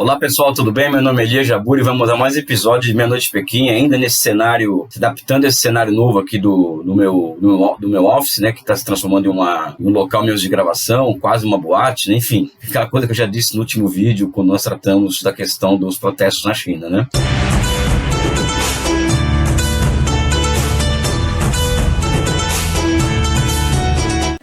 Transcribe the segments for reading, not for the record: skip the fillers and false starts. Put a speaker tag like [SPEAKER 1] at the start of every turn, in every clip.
[SPEAKER 1] Olá pessoal, tudo bem? Meu nome é Elias Jabbour e vamos a mais um episódio de Meia Noite Pequim, ainda nesse cenário, se adaptando a esse cenário novo aqui do meu office, né, que está se transformando em um local mesmo de gravação, quase uma boate, né? Enfim, aquela coisa que eu já disse no último vídeo, quando nós tratamos da questão dos protestos na China, né?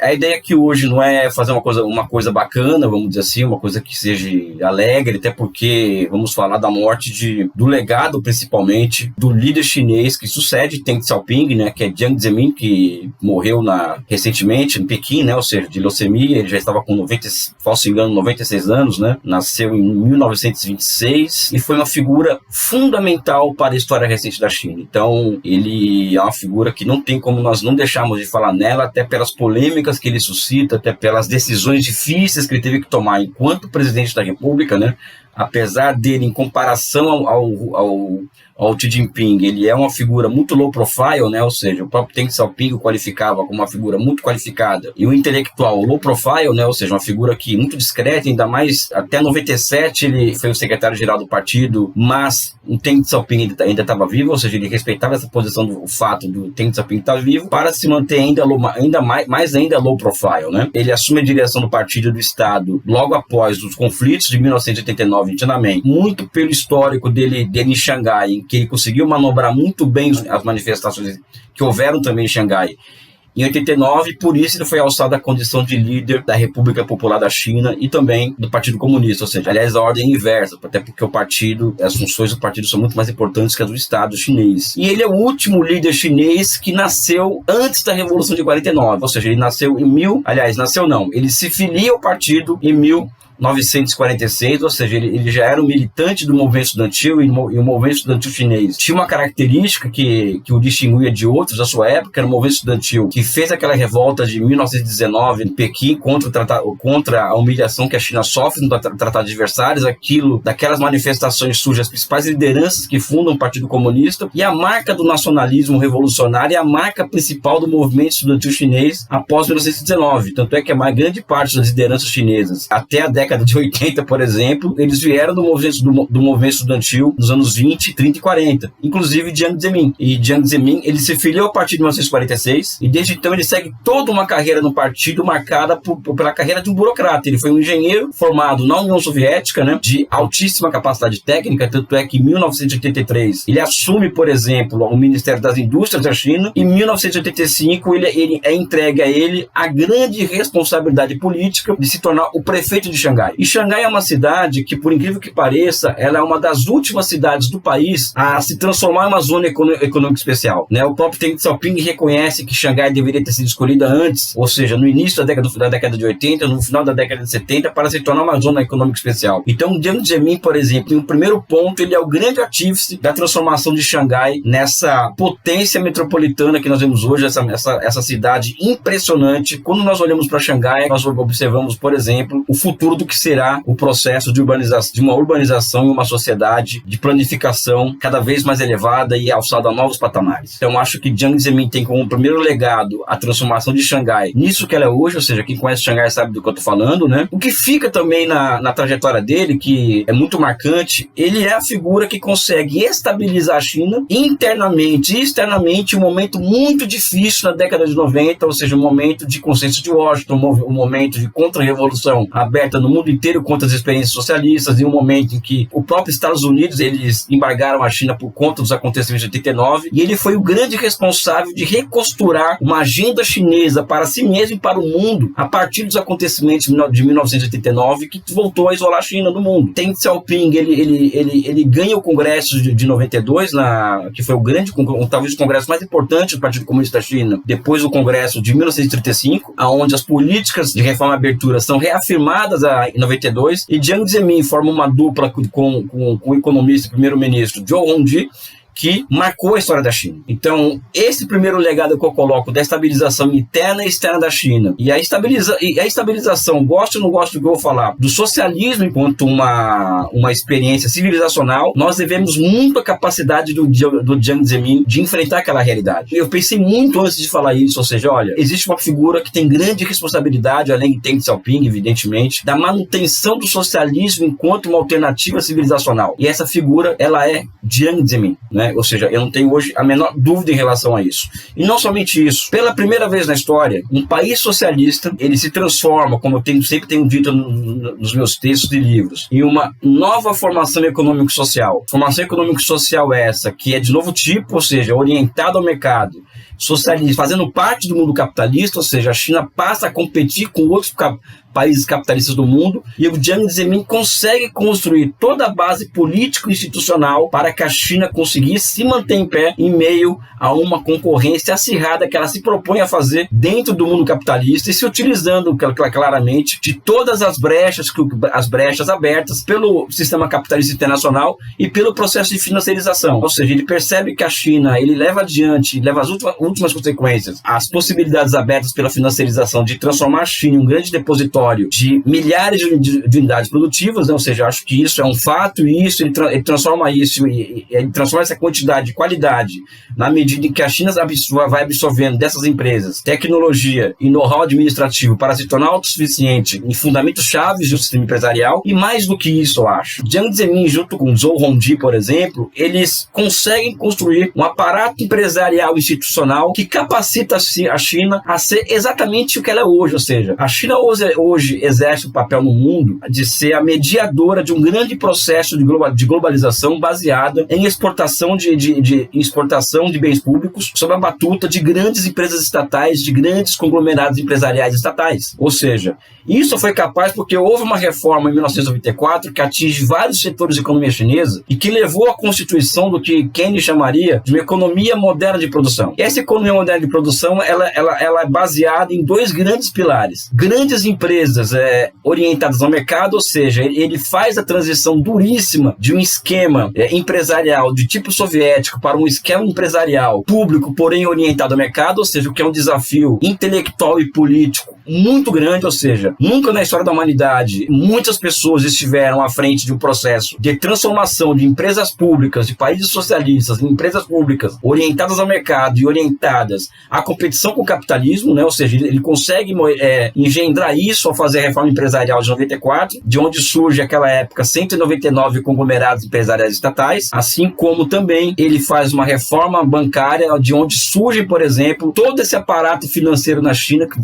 [SPEAKER 1] A ideia aqui hoje não é fazer uma coisa bacana, vamos dizer assim, uma coisa que seja alegre, até porque vamos falar da morte do legado, principalmente, do líder chinês que sucede Deng Xiaoping, né, que é Jiang Zemin, que morreu recentemente em Pequim, né, ou seja, de leucemia. Ele já estava com 96 anos, né, nasceu em 1926 e foi uma figura fundamental para a história recente da China. Então, ele é uma figura que não tem como nós não deixarmos de falar nela, até pelas polêmicas que ele suscita, até pelas decisões difíceis que ele teve que tomar enquanto presidente da República, né? Apesar dele, em comparação ao Xi Jinping, ele é uma figura muito low profile, né? Ou seja, o próprio Deng Xiaoping o qualificava como uma figura muito qualificada e um intelectual low profile, né? Ou seja, uma figura que muito discreta, ainda mais até 97 ele foi o secretário-geral do partido, mas o Deng Xiaoping ainda estava vivo, ou seja, ele respeitava essa posição o fato do Deng Xiaoping estar vivo para se manter ainda mais low profile, né? Ele assume a direção do partido do Estado logo após os conflitos de 1989 em Tiananmen, muito pelo histórico dele em Xangai, em que ele conseguiu manobrar muito bem as manifestações que houveram também em Xangai em 89, por isso ele foi alçado à condição de líder da República Popular da China e também do Partido Comunista, ou seja, aliás, a ordem inversa, até porque as funções do partido são muito mais importantes que as do Estado chinês. E ele é o último líder chinês que nasceu antes da Revolução de 49, ou seja, ele nasceu ele se filia ao partido em 1946, ou seja, ele já era um militante do movimento estudantil e o movimento estudantil chinês tinha uma característica que o distinguia de outros da sua época. Era o movimento estudantil que fez aquela revolta de 1919 em Pequim contra a humilhação que a China sofre no Tratado de Versalhes, daquelas manifestações surgem as principais lideranças que fundam o Partido Comunista, e a marca do nacionalismo revolucionário é a marca principal do movimento estudantil chinês após 1919, tanto é que a grande parte das lideranças chinesas até a década de 80, por exemplo, eles vieram do movimento estudantil nos anos 20, 30 e 40, inclusive Jiang Zemin. E Jiang Zemin, ele se filiou ao partido em 1946 e desde então ele segue toda uma carreira no partido marcada pela carreira de um burocrata. Ele foi um engenheiro formado na União Soviética, né, de altíssima capacidade técnica, tanto é que em 1983 ele assume, por exemplo, o Ministério das Indústrias da China, e em 1985 ele é entregue a ele a grande responsabilidade política de se tornar o prefeito de Xangai. E Xangai é uma cidade que, por incrível que pareça, ela é uma das últimas cidades do país a se transformar em uma zona econômica especial, né? O próprio Deng Xiaoping reconhece que Xangai deveria ter sido escolhida antes, ou seja, no início da década de 80, no final da década de 70, para se tornar uma zona econômica especial. Então, Jiang Zemin, por exemplo, no primeiro ponto, ele é o grande artífice da transformação de Xangai nessa potência metropolitana que nós vemos hoje, essa cidade impressionante. Quando nós olhamos para Xangai, nós observamos, por exemplo, o futuro do que será o processo de uma urbanização e uma sociedade de planificação cada vez mais elevada e alçada a novos patamares. Então, acho que Jiang Zemin tem como primeiro legado a transformação de Xangai nisso que ela é hoje, ou seja, quem conhece Xangai sabe do que eu estou falando, né? O que fica também na trajetória dele, que é muito marcante, ele é a figura que consegue estabilizar a China internamente e externamente, um momento muito difícil na década de 90, ou seja, um momento de consenso de Washington, um momento de contra-revolução aberta no mundo inteiro contra as experiências socialistas, em um momento em que o próprio Estados Unidos, eles embargaram a China por conta dos acontecimentos de 89, e ele foi o grande responsável de recosturar uma agenda chinesa para si mesmo e para o mundo a partir dos acontecimentos de 1989, que voltou a isolar a China do mundo. Deng Xiaoping, ele ganha o Congresso de 92, que foi talvez o congresso mais importante do Partido Comunista da China, depois do Congresso de 1935, onde as políticas de reforma e abertura são reafirmadas em 92, e Jiang Zemin forma uma dupla com o economista e primeiro-ministro Zhou Rongji, que marcou a história da China. Então, esse primeiro legado que eu coloco da estabilização interna e externa da China, e a estabilização, gosto ou não gosto do que eu vou falar, do socialismo enquanto uma experiência civilizacional, nós devemos muito à capacidade do Jiang Zemin de enfrentar aquela realidade. Eu pensei muito antes de falar isso, ou seja, olha, existe uma figura que tem grande responsabilidade, além de Deng Xiaoping, evidentemente, da manutenção do socialismo enquanto uma alternativa civilizacional. E essa figura, ela é Jiang Zemin, né? Ou seja, eu não tenho hoje a menor dúvida em relação a isso. E não somente isso, pela primeira vez na história, um país socialista, ele se transforma, como eu sempre tenho dito nos meus textos e livros, em uma nova formação econômico-social. Formação econômico-social essa, que é de novo tipo, ou seja, orientada ao mercado, socialista, fazendo parte do mundo capitalista, ou seja, a China passa a competir com outros países capitalistas do mundo, e o Jiang Zemin consegue construir toda a base político-institucional para que a China conseguisse se manter em pé em meio a uma concorrência acirrada que ela se propõe a fazer dentro do mundo capitalista e se utilizando claramente de todas as brechas abertas pelo sistema capitalista internacional e pelo processo de financiarização. Ou seja, ele percebe que a China, ele leva adiante, leva as últimas consequências, as possibilidades abertas pela financiarização de transformar a China em um grande depositório de milhares de unidades produtivas, né? Ou seja, acho que isso é um fato, e isso ele transforma essa quantidade de qualidade na medida em que a China vai absorvendo dessas empresas tecnologia e know-how administrativo para se tornar autossuficiente em fundamentos chaves do sistema empresarial. E mais do que isso, eu acho, Jiang Zemin junto com Zhou Rongji, por exemplo, eles conseguem construir um aparato empresarial institucional que capacita a China a ser exatamente o que ela é hoje. Ou seja, a China hoje exerce o papel no mundo de ser a mediadora de um grande processo de globalização baseada em exportação de bens públicos sob a batuta de grandes empresas estatais, de grandes conglomerados empresariais estatais. Ou seja, isso foi capaz porque houve uma reforma em 1994 que atinge vários setores da economia chinesa e que levou à constituição do que Keynes chamaria de uma economia moderna de produção. E essa economia moderna de produção ela é baseada em dois grandes pilares. Grandes empresas orientadas ao mercado, ou seja, ele faz a transição duríssima de um esquema empresarial de tipo soviético para um esquema empresarial público, porém orientado ao mercado, ou seja, o que é um desafio intelectual e político muito grande. Ou seja, nunca na história da humanidade muitas pessoas estiveram à frente de um processo de transformação de empresas públicas, de países socialistas, em empresas públicas orientadas ao mercado e orientadas à competição com o capitalismo, né? Ou seja, ele consegue engendrar isso ao fazer a reforma empresarial de 94, de onde surge aquela época 199 conglomerados empresariais estatais, assim como também ele faz uma reforma bancária de onde surge, por exemplo, todo esse aparato financeiro na China que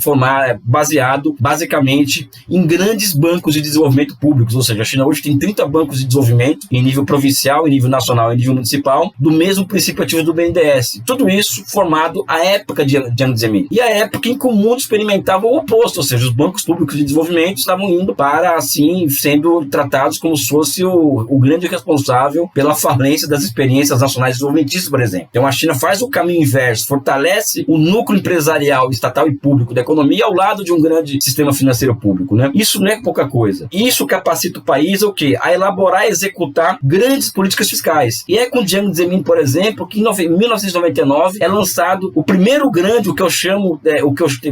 [SPEAKER 1] baseado basicamente em grandes bancos de desenvolvimento públicos. Ou seja, a China hoje tem 30 bancos de desenvolvimento em nível provincial, em nível nacional, em nível municipal, do mesmo princípio ativo do BNDES. Tudo isso formado à época de Jiang Zemin. E a época em que o mundo experimentava o oposto, ou seja, os bancos públicos de desenvolvimento estavam indo para, assim, sendo tratados como se fosse o grande responsável pela falência das experiências nacionais desenvolvimentistas, por exemplo. Então a China faz o caminho inverso, fortalece o núcleo empresarial, estatal e público da economia ao lado de um grande sistema financeiro público, né? Isso não é pouca coisa. Isso capacita o país o quê? A elaborar e executar grandes políticas fiscais. E é com Jiang Zemin, por exemplo, que em 1999 é lançado o primeiro grande, o que eu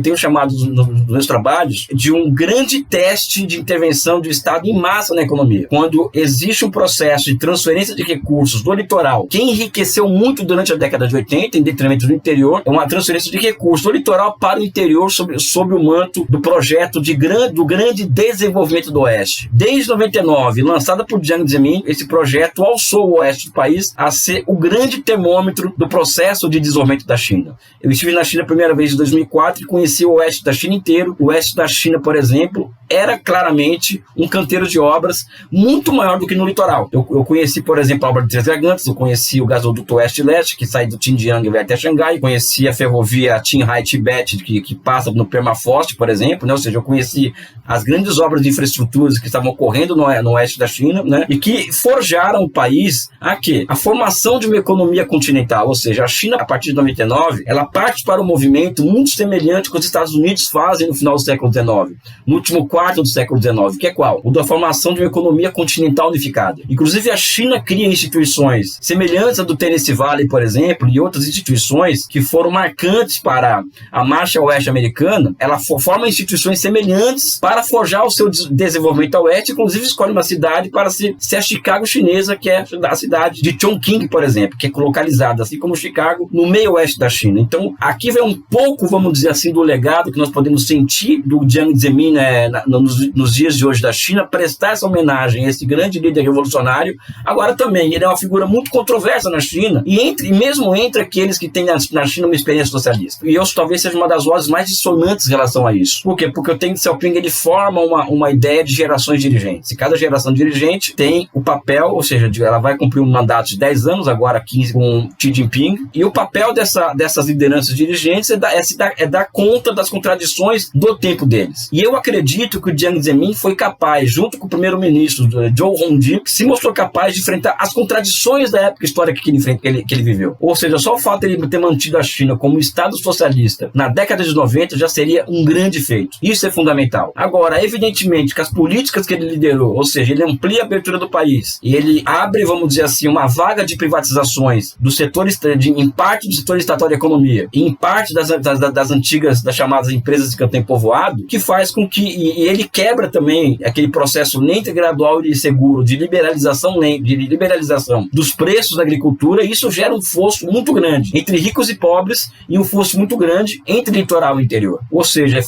[SPEAKER 1] tenho chamado nos meus trabalhos, de um grande teste de intervenção do Estado em massa na economia. Quando existe um processo de transferência de recursos do litoral, que enriqueceu muito durante a década de 80, em detrimento do interior, é uma transferência de recursos do litoral para o interior sob o manto do projeto do grande desenvolvimento do Oeste. Desde 99, lançada por Jiang Zemin, esse projeto alçou o Oeste do país a ser o grande termômetro do processo de desenvolvimento da China. Eu estive na China a primeira vez em 2004 e conheci o Oeste da China inteiro. O Oeste da China, por exemplo, era claramente um canteiro de obras muito maior do que no litoral. Eu conheci, por exemplo, a obra de Três Gargantas, eu conheci o gasoduto Oeste-Leste, que sai do Xinjiang e vai até Xangai, conheci a ferrovia Qinghai-Tibete, que passa no Permafrost, por exemplo, né? Ou seja, eu conheci as grandes obras de infraestruturas que estavam ocorrendo no Oeste da China, né? E que forjaram o país a quê? A formação de uma economia continental. Ou seja, a China, a partir de 99, ela parte para um movimento muito semelhante que os Estados Unidos fazem no final do século XIX. no último quarto do século XIX, que é qual? O da formação de uma economia continental unificada. Inclusive, a China cria instituições semelhantes à do Tennessee Valley, por exemplo, e outras instituições que foram marcantes para a marcha oeste americana. Ela forma instituições semelhantes para forjar o seu desenvolvimento oeste, inclusive escolhe uma cidade para ser a Chicago chinesa, que é a cidade de Chongqing, por exemplo, que é localizada, assim como Chicago, no meio oeste da China. Então, aqui vem um pouco, vamos dizer assim, do legado que nós podemos sentir do Jiang Zemin, né, nos dias de hoje da China, prestar essa homenagem a esse grande líder revolucionário. Agora também, ele é uma figura muito controversa na China, e mesmo entre aqueles que têm na China uma experiência socialista. E eu talvez seja uma das vozes mais dissonantes em relação a isso. Por quê? Porque o Deng Xiaoping, ele forma uma ideia de gerações dirigentes. E cada geração dirigente tem o papel, ou seja, ela vai cumprir um mandato de 10 anos, agora 15 com Xi Jinping, e o papel dessas lideranças dirigentes é dar conta das contradições do tempo deles. E eu acredito que o Jiang Zemin foi capaz, junto com o primeiro-ministro Zhou Rongji, se mostrou capaz de enfrentar as contradições da época histórica que ele viveu. Ou seja, só o fato de ele ter mantido a China como um Estado socialista na década de 90 já seria um grande feito. Isso é fundamental. Agora, evidentemente que as políticas que ele liderou, ou seja, ele amplia a abertura do país e ele abre, vamos dizer assim, uma vaga de privatizações do setor, em parte do setor estatal de economia e em parte das antigas, das chamadas empresas de canteiro povoado, que faz com que e ele quebra também aquele processo lento, gradual e seguro de liberalização dos preços da agricultura, e isso gera um fosso muito grande entre ricos e pobres e um fosso muito grande entre litoral e interior. Ou seja,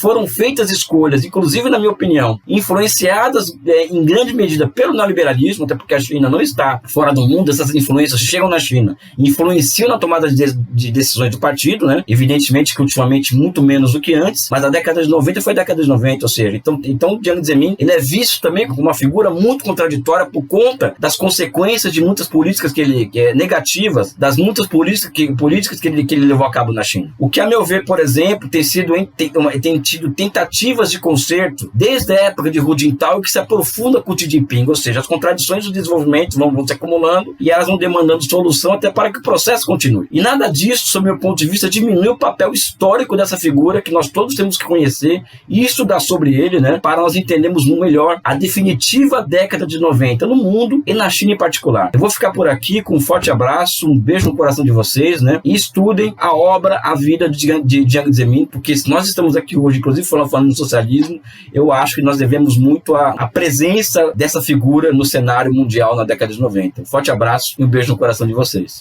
[SPEAKER 1] foram feitas escolhas, inclusive na minha opinião, influenciadas em grande medida pelo neoliberalismo, até porque a China não está fora do mundo, essas influências chegam na China e influenciam na tomada de decisões do partido, né? Evidentemente que ultimamente muito menos do que antes, mas a década de 90 foi a década de 90, ou seja, então o Jiang Zemin, ele é visto também como uma figura muito contraditória por conta das consequências de muitas políticas negativas, das muitas políticas que ele levou a cabo na China. O que, a meu ver, por exemplo, tem tido tentativas de conserto desde a época de Hu Jintao, que se aprofunda com o Xi Jinping, ou seja, as contradições do desenvolvimento vão se acumulando e elas vão demandando solução até para que o processo continue. E nada disso, sob meu ponto de vista, diminui o papel histórico dessa figura que nós todos temos que conhecer e estudar sobre ele, né, para nós entendermos melhor a definitiva década de 90 no mundo e na China em particular. Eu vou ficar por aqui com um forte abraço, um beijo no coração de vocês, né, e estudem a obra, a vida de Jiang Zemin, porque se nós estamos aqui hoje, inclusive falando do socialismo, eu acho que nós devemos muito à presença dessa figura no cenário mundial na década de 90. Um forte abraço e um beijo no coração de vocês.